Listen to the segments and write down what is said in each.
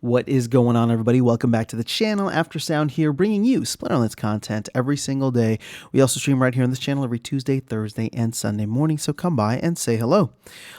What is going on, everybody? Welcome back to the channel. Aftersound here, bringing you Splinterlands content every single day. We also stream right here on this channel every Tuesday, Thursday, and Sunday morning, so come by and say hello.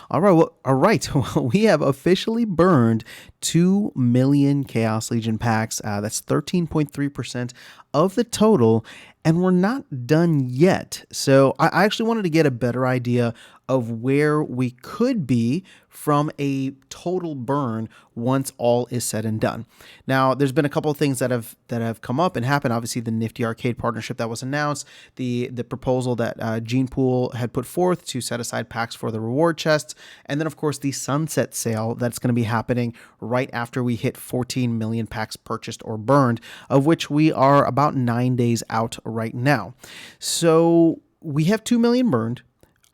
All right. Well, we have officially burned 2 million Chaos Legion packs. That's 13.3% of the total, and we're not done yet. So I actually wanted to get a better idea of where we could be from a total burn once all is said and done. Now, there's been a couple of things that have come up and happened. Obviously, the Nifty Arcade partnership that was announced, the proposal that Gene Pool had put forth to set aside packs for the reward chests, and then of course the sunset sale that's going to be happening right after we hit 14 million packs purchased or burned, of which we are about 9 days out right now. So we have 2 million burned.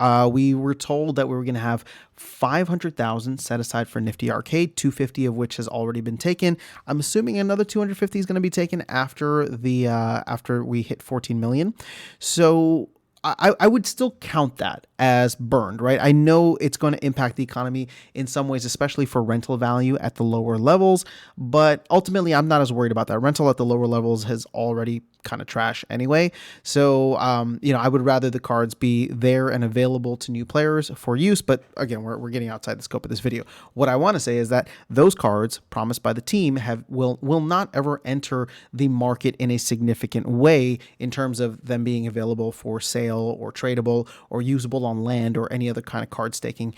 We were told that we were going to have 500,000 set aside for Nifty Arcade, 250 of which has already been taken. I'm assuming another 250 is going to be taken after we hit 14 million. So I would still count that as burned, right? I know it's going to impact the economy in some ways, especially for rental value at the lower levels, but ultimately I'm not as worried about that. Rental at the lower levels has already kind of trash anyway. So, I would rather the cards be there and available to new players for use. But again, we're getting outside the scope of this video. What I want to say is that those cards promised by the team will not ever enter the market in a significant way in terms of them being available for sale or tradable or usable on land or any other kind of card staking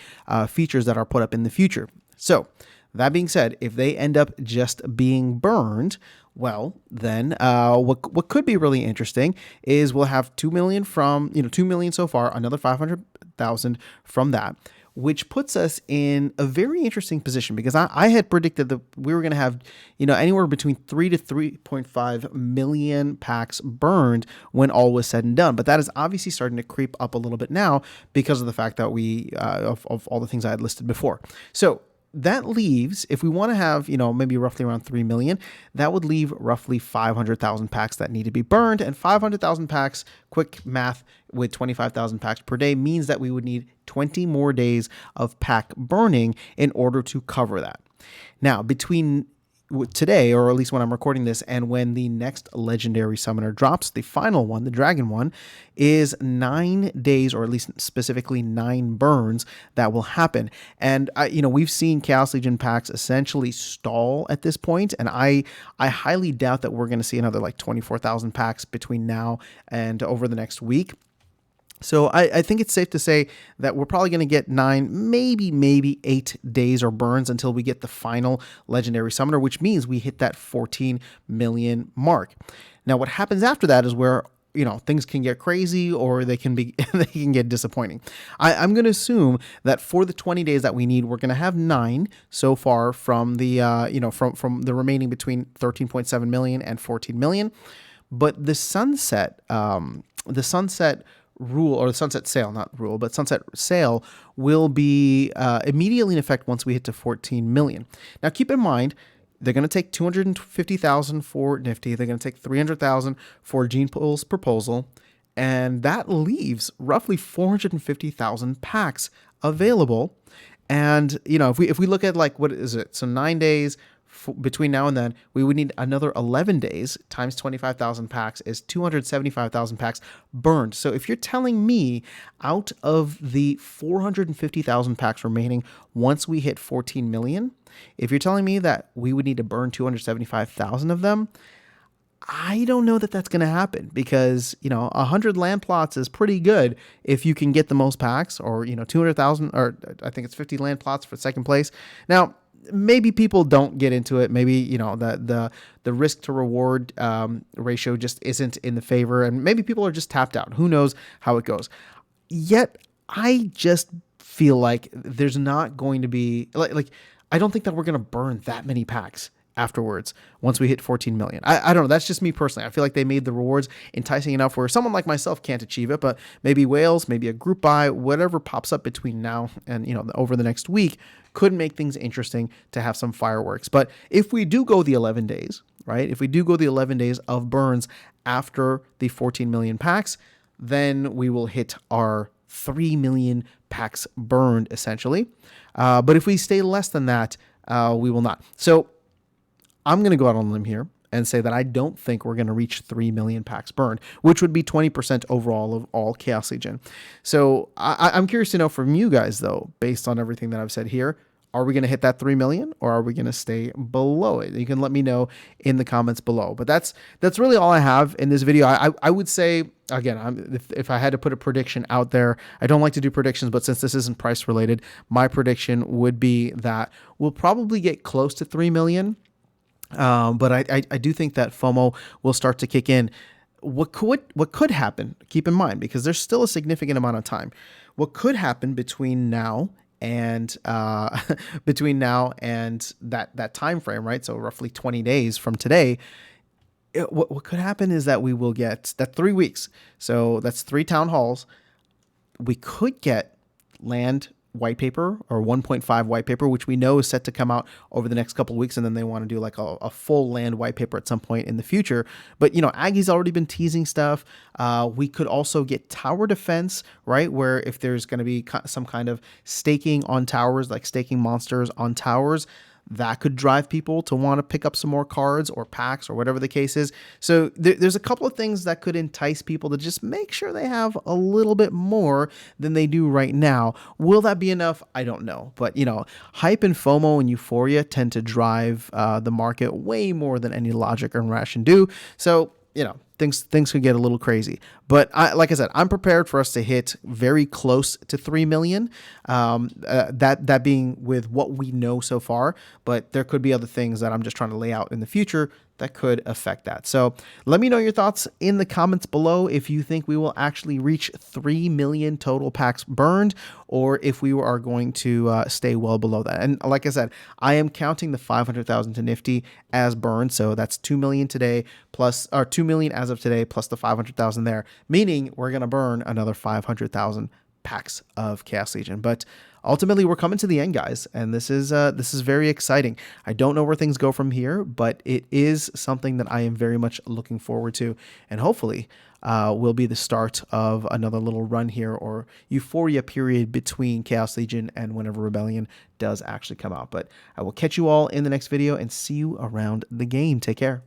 features that are put up in the future. So that being said, if they end up just being burned, well, then what could be really interesting is we'll have 2 million from, 2 million so far, another 500,000 from that, which puts us in a very interesting position because I had predicted that we were going to have, anywhere between 3 to 3.5 million packs burned when all was said and done. But that is obviously starting to creep up a little bit now because of the fact that of all the things I had listed before. So that leaves, if we want to have, maybe roughly around 3 million, that would leave roughly 500,000 packs that need to be burned. And 500,000 packs, quick math, with 25,000 packs per day means that we would need 20 more days of pack burning in order to cover that. Now, between today, or at least when I'm recording this, and when the next legendary summoner drops, the final one, the dragon one, is 9 days, or at least specifically 9 burns that will happen. And we've seen Chaos Legion packs essentially stall at this point, and I highly doubt that we're going to see another like 24,000 packs between now and over the next week. So I think it's safe to say that we're probably going to get 9, maybe 8 days or burns until we get the final legendary summoner, which means we hit that 14 million mark. Now, what happens after that is where things can get crazy, or they can get disappointing. I'm going to assume that for the 20 days that we need, we're going to have 9 so far from the from the remaining between 13.7 million and 14 million. But the sunset rule, or the sunset sale, not rule, but sunset sale will be immediately in effect once we hit to 14 million. Now, keep in mind, they're going to take 250,000 for Nifty. They're going to take 300,000 for Gene Pool's proposal. And that leaves roughly 450,000 packs available. And, if we look at what is it? So 9 days between now and then, we would need another 11 days times 25,000 packs is 275,000 packs burned. So if you're telling me out of the 450,000 packs remaining once we hit 14 million, if you're telling me that we would need to burn 275,000 of them, I don't know that that's going to happen because, 100 land plots is pretty good if you can get the most packs, or, 200,000, or I think it's 50 land plots for second place. Now, maybe people don't get into it. Maybe, the risk to reward ratio just isn't in the favor, and maybe people are just tapped out. Who knows how it goes? Yet, I just feel like there's not going to be, I don't think that we're going to burn that many packs afterwards once we hit 14 million. I don't know. That's just me personally. I feel like they made the rewards enticing enough where someone like myself can't achieve it, but maybe whales, maybe a group buy, whatever pops up between now and, over the next week could make things interesting to have some fireworks. But if we do go the 11 days, right? If we do go the 11 days of burns after the 14 million packs, then we will hit our 3 million packs burned essentially. But if we stay less than that, we will not. So I'm going to go out on a limb here and say that I don't think we're going to reach 3 million packs burned, which would be 20% overall of all Chaos Legion. So I'm curious to know from you guys, though, based on everything that I've said here, are we going to hit that 3 million or are we going to stay below it? You can let me know in the comments below. But that's really all I have in this video. I would say, again, if I had to put a prediction out there, I don't like to do predictions, but since this isn't price related, my prediction would be that we'll probably get close to 3 million. But I do think that FOMO will start to kick in. What could happen, keep in mind, because there's still a significant amount of time, what could happen between now and that time frame, right? So roughly 20 days from today, what could happen is that we will get that 3 weeks. So that's 3 town halls. We could get land white paper or 1.5 white paper, which we know is set to come out over the next couple of weeks. And then they want to do like a full land white paper at some point in the future. But, you know, Aggie's already been teasing stuff. We could also get tower defense, right? Where if there's going to be some kind of staking on towers, like staking monsters on towers, that could drive people to want to pick up some more cards or packs or whatever the case is. So there's a couple of things that could entice people to just make sure they have a little bit more than they do right now. Will that be enough? I don't know. But, you know, hype and FOMO and euphoria tend to drive the market way more than any logic and ration do. So, you know, things could get a little crazy. But like I said, I'm prepared for us to hit very close to 3 million. That being with what we know so far. But there could be other things that I'm just trying to lay out in the future that could affect that. So let me know your thoughts in the comments below if you think we will actually reach 3 million total packs burned, or if we are going to stay well below that. And like I said, I am counting the 500,000 to Nifty as burned. So that's 2 million today plus, or 2 million as of today plus the 500,000 there, meaning we're going to burn another 500,000 packs of Chaos Legion. But ultimately, we're coming to the end, guys, and this is very exciting. I don't know where things go from here, but it is something that I am very much looking forward to, and hopefully will be the start of another little run here or euphoria period between Chaos Legion and whenever Rebellion does actually come out. But I will catch you all in the next video and see you around the game. Take care.